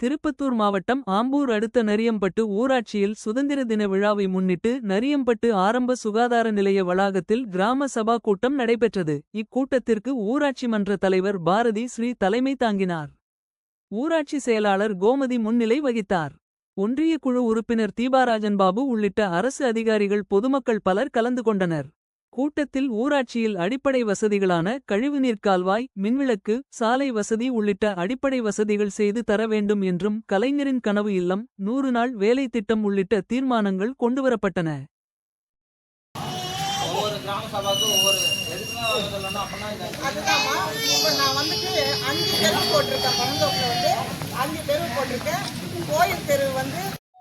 திருப்பத்தூர் மாவட்டம் ஆம்பூர் அடுத்த நரியம்பட்டு ஊராட்சியில் சுதந்திர தின விழாவை முன்னிட்டு நரியம்பட்டு ஆரம்ப சுகாதார நிலைய வளாகத்தில் கிராம சபா கூட்டம் நடைபெற்றது. இக்கூட்டத்திற்கு ஊராட்சி மன்ற தலைவர் பாரதி ஸ்ரீ தலைமை தாங்கினார். ஊராட்சி செயலாளர் கோமதி முன்னிலை வகித்தார். ஒன்றிய குழு உறுப்பினர் தீபாராஜன் பாபு உள்ளிட்ட அரசு அதிகாரிகள் பொதுமக்கள் பலர் கலந்து கொண்டனர். கூட்டத்தில் ஊராட்சியில் அடிப்படை வசதிகளான கழிவுநீர் கால்வாய், மின்விளக்கு, சாலை வசதி உள்ளிட்ட அடிப்படை வசதிகள் செய்து தர வேண்டும் என்றும் கலைஞரின் கனவு இல்லம், 100 நாள் வேலை திட்டம் உள்ளிட்ட தீர்மானங்கள் கொண்டுவரப்பட்டன.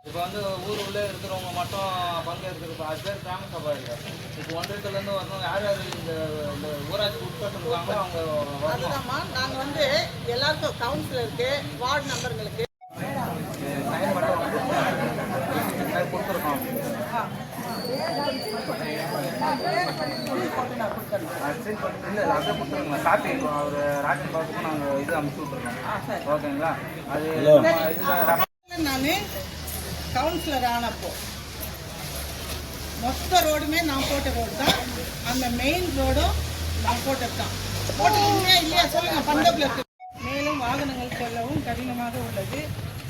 இப்போ ஊர் உள்ளே இருக்கிறவங்க மட்டும் பங்கேற்கிறது, அது பேர் கிராம சபா இல்லை. இப்போ ஒன்றியத்துலேருந்து வரணும், யார் யார் இந்த ஊராட்சி உட்பட்டு இருக்காங்களோ அவங்க அதுதான்மா. நாங்கள் எல்லாருக்கும் கவுன்சிலருக்கு, வார்டு நம்பர்களுக்கு சைன் மட்டும் கொடுத்துருக்கோம். இல்லை அப்படியே கொடுத்துருங்க. காப்பி அவர் ராஜன் பாபுக்கும் நாங்கள் இது அனுப்பிச்சி விட்ருக்கோம். ஓகேங்களா? அது நான் கவுன்சிலர் ஆனப்போ மொத்த ரோடுமே நான் போட்ட ரோடு தான். அந்த மெயின் ரோடும் நான் போட்டது தான். போட்டதுமே இல்லையா சொல்லுங்க. பந்தப்பில் இருக்கு. மேலும் வாகனங்கள் செல்லவும் கடினமாக உள்ளது.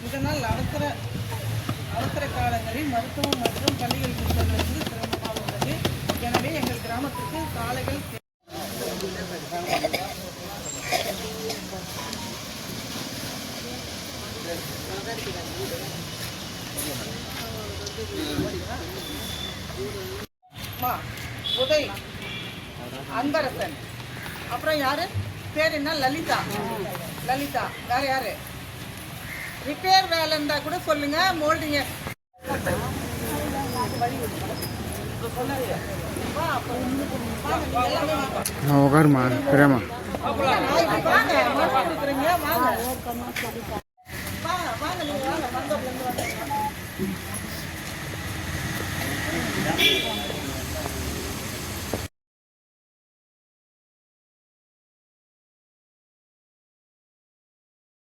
இதனால் அவசர காலங்களில் மருத்துவம் மற்றும் பள்ளிகளுக்கு செல்வது சிரமமாக உள்ளது. எனவே எங்கள் கிராமத்துக்கு சாலைகள் உதய், அன்பரசன், அப்புறம் யாரு பேர் என்ன, லலிதா. வேற யாரு ரிப்பேர் வேலை இருந்தா கூட சொல்லுங்க. மோல்டிங்க வாங்க.